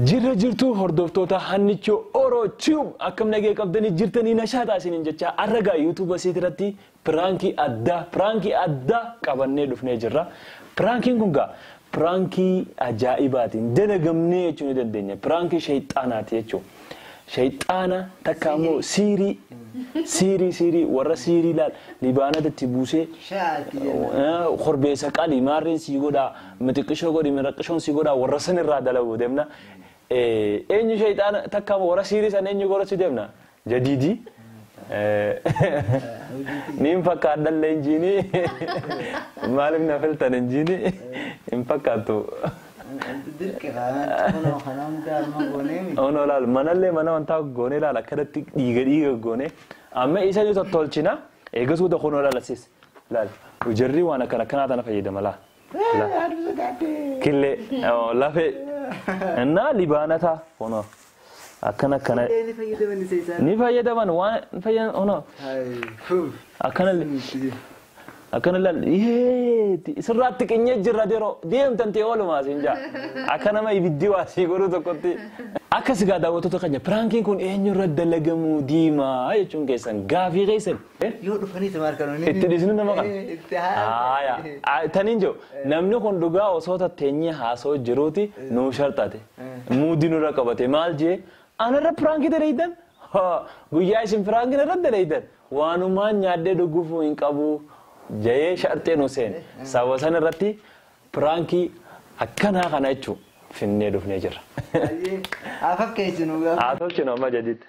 Jirra jirtu hordoftoota hannichoo Oro Tube akkam nagee qabdanii jirtanii nashaata isiniin jecha arragaa YouTube asiirratti pranki adda qabannee dhufnee jirra. Prankiin kun gaa pranki ajaa'ibaatiin dalagamnee jechuu ni dandeenya. Pranki shayxaanaati jechuudha. Shayxaana takka immoo siirii warra siirii laal libaanatti buusee korbeessa qalii maarreen sii godhaa mitiqishoo godhi miraqishoon sii godhaa warra sanirraa dalagu deemna. Eenyu shayxaana takka warra siirii san eenyu godhatu deemna jadiidii niin fakkaadhalle injiinii maaliif na filtan injiinii hin fakkaattu. Ono laal manallee mana wantaa goonee laal akkanatti dhiiga goonee amma isa yoo tolchina eegasuu tokkoon laalasis laal ujarri waan akkana tana fayyadama laa killee lafee innaa libaanata ono akkana ni fayyadaman waan fayyadan ono akkana laal sirraatti qenyee jirra deroo deemtan ta'e oolumaa siinjaa akkana ma ibiddi waasii godhu tokkotti akkas gaa daawwattoota keenya prankiin kun eenyurra dalagamu diimaa jechuun keessan gaafii keessan yoo dhufanii tamarkanoonni itti dhisnu nama qaba taniin jiru namni kun dhugaa osoo tatteenyee haasoo jiruuti nuu sharxate muudii nurra qabate maal jee anarra prankii daleeydan guyyaa isin prankii irra daleeydan waanumaan nyaadhee dhuguufuu hin qabu jayee sharxeen Hussein sababa san irratti pranki akkanaa kana jechuun finnee dhufnee jirra. Afakkeessinu haa tolchinu amma jaditti.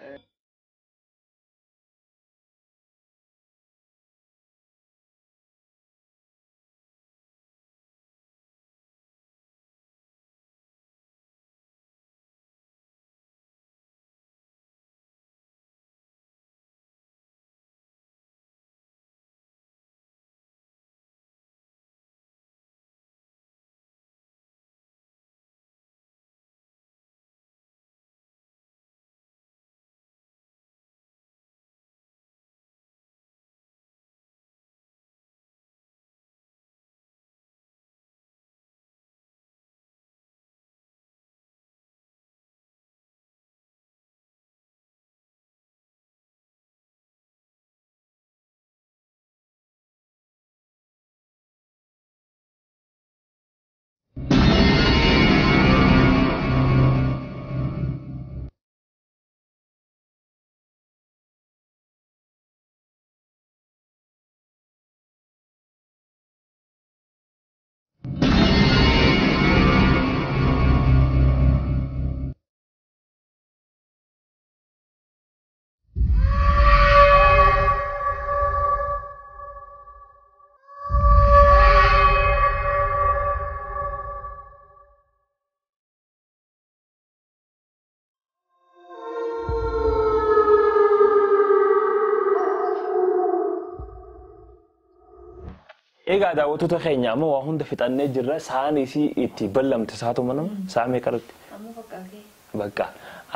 Egaa daawwattoota keenya amma waa hunda fixannee jirra saanii si itti ballamte saatu manama saamee qaratti. Amma fakkaatee. Bakka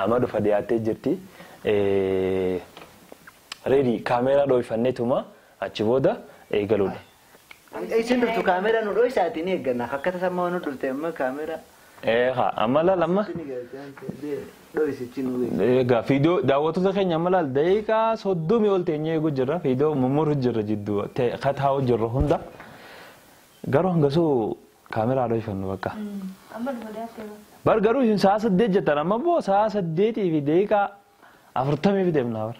amma dhufa dhiyaattee jirti. Reedi kaameeraa dhooffanneetuma achi booda eegaluudha. isin dhuftu kaameeraa nu dho'isaatiin eegganna akka tasammaa nu dhufte amma kaameeraa. Haa amma laal amma. Egaa fiidiyoo daawwattoota keenya amma laal daqiiqaa 30 ol teenyee eeguu jirra fiidiyoo mummuru jirra jidduu kataa'u jirra hunda. Garuu hangasuu kaameeraa dho'ifannu bakka. Amma dhufa dhiyaattee. Bar garuu isin sa'a 8 jettan amma boo sa'a 8 fi daqiiqaa 40 fi deemna bar.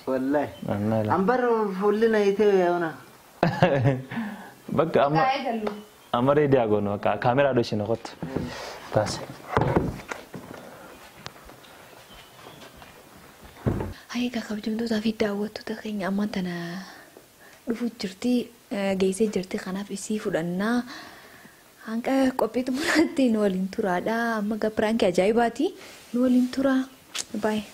Wallahi. Ambar fuullina itee yaana. Bakka amma reediyaa goonu bakka kaameeraa dho'isina kottu. Taasi. Hai kabajamtoota fi daawwattoota keenya amma tana dhufuu jirti geessee jirti kanaaf isii fudhannaa Hanga kopi tu berarti nuolin tura ada, maga prank ajaib hati nuolin tura. Bye.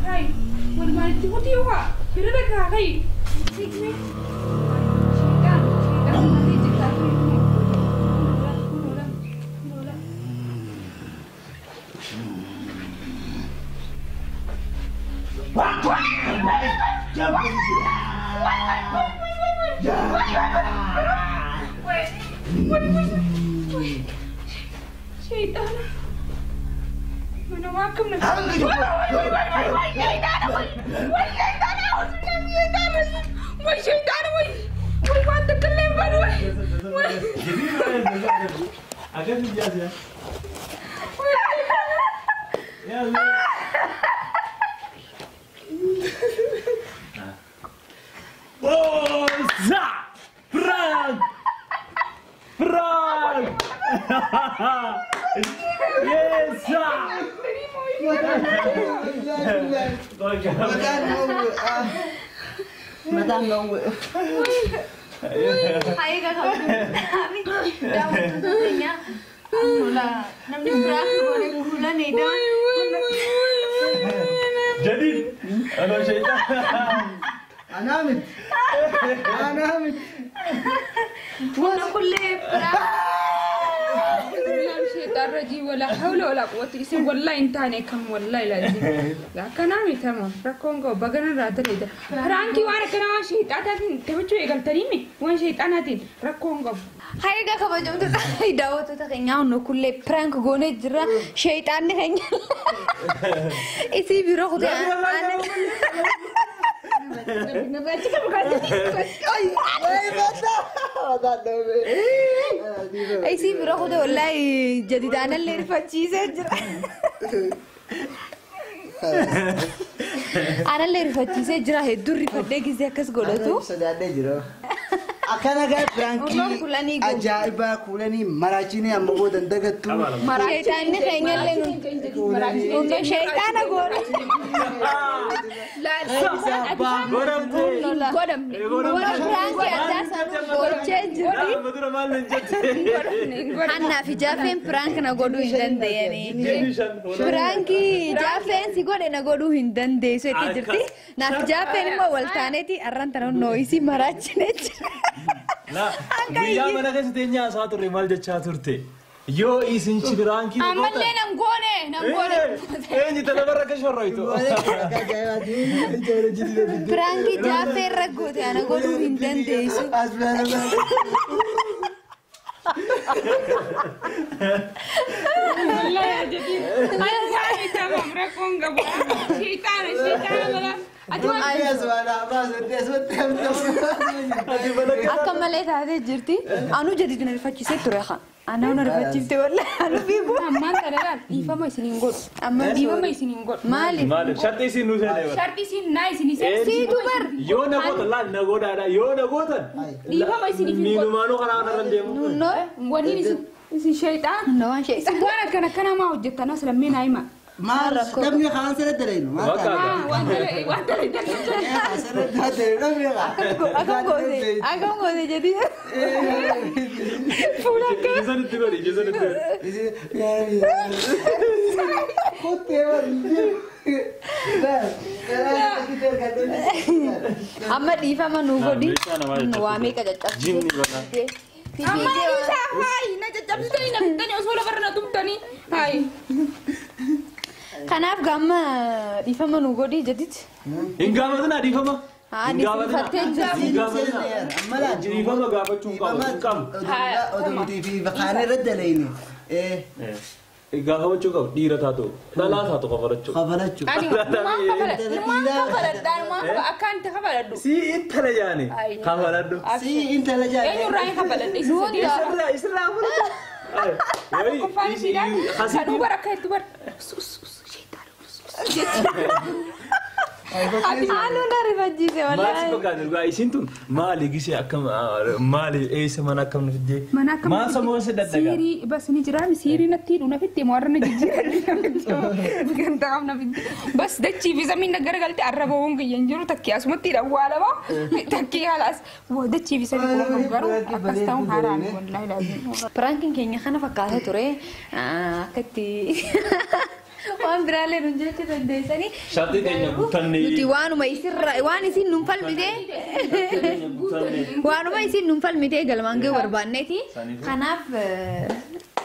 Hai, what do you want? Kira dah kah? Hai, sini. شيطان أنا ما كمل شيطان ما تكلم فرانك فرانك يسا مدام نو Hai kak kamu, kami dah waktunya. Mula, namanya berapa orang gula nih dah. Jadi, ano syaitan? أنا Mana kulle berapa? شيطان رجيم ولا حول ولا قوة إلا بالله والله إنتاني كم والله لازم لا كنامي تمام ركونغو بغنا راتريدا فرانكي وانا كنا شيطان تاتين تبچو يقال تريمي وين شيطان هاتين ركونغو Hai kak kamu jom tu tak ida waktu tak kenyang no kulle prank gone jera syaitan ni kenyang. Isi biro kuda. Isi biro kuda والله جديد أنا اللي رفعتي سجرا. أنا اللي رفعتي سجرا هدور رفعتي كذا كس قولتو. أكان أقول فرانكي أجايبا كولني مراجيني أم بود أندقتو شيطان ni kenyang lenu. Untuk syaitan aku. لا Godam. Orang prank ada satu bocah jadi. Anna fi jafen prank na godu hindande yani. Pranki jafen si gode na godu hindande so iti jirti. Na fi jafen mo waltane ti arran tanon noisi marachne. لا ويا ما نقص الدنيا ساتر رمال جتشا ترتي يو إيسن شبران كي Amalle namgone. إيه جت أنا برا كشور رايتو Pranki jafen ragote ana godu hindande so. والله يا جديد أنا سامي تمام ركونغو شيطان ولا Akka malee taatee jirti. Anu jadi na rifachiisee ture haa. Ana na rifachiifte wallee anu fiigu. ammaan dalagaan dhiifama isiniin godhu amma dhiifama isiniin godhu Maaliif? مالك شرطي سين نوسه ده sharti isin naa isinii Siitu bar. يو نقول لا نقول هذا يو نقول dhiifama isiniif hin مينو godhu مانو خنا نرندم No. wanni isin shayxaan No waan shee. isin waan akkana maa hojjettan as lammeen haa himaa ما دمي خلاص سردرينو ما waan dalagdan سردرينو Akam gootee jadi. fuula akka جزان الدبري جزان الدبري Amma dhiifama nu godhi. Waa meeqa caccabsite. جيني بنا amma isaa haayi na caccabsitanii na fixanii osoo lafarra na tumtanii haayi Kanaaf gamma dhiifama nu godhi jedhiti. إن قامتنا دي فما Haa dhiifattee jirti. دي فما قامتون كم أدومتي في بخانة رد ليني إيه قامتون كم ديرة تاتو لا لا تاتو قفرتشو خبرتشو ani numaan kafaladhaa numaan akkaan itti kafaladhu سي انت لجاني قفرتشو سي أنت لجاي eenyurraa hin kafaladhe isin sadii يسرع يسرع qoffaan isiidhaan saduu bara akka itti bara Anu na rifachiise مالي wallahi. بقى نرجع إيشنتون مالي جيسي أكم مالي إيه سمنا أكم نفدي mana akkam ما سموه سدد siirii bas ni jiraami siirii natti hidhu na fitte moo har'a na jijjiiranii ganta qabna fitte bas dachii fi samiin na garagalte arraba woon kiyyan jiru takkii asumatti dhawwaalama takkii haalaas dachii fi samii kun garuu akkas ta'uun haaraan wallahi laazim Prankiin keenya kana fakkaata ture. Akkatti waan biraalee nu jechuu dandeessanii. شرطي تاني بوتاني Nuti waanuma isirra waan isin nun falmite. Waanuma isin nun falmite galmaan ga'u barbaanneeti. Kanaaf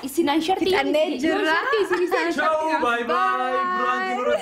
isinaan shartii fixannee jirra. isin isaan Ciao, bye bye. Buran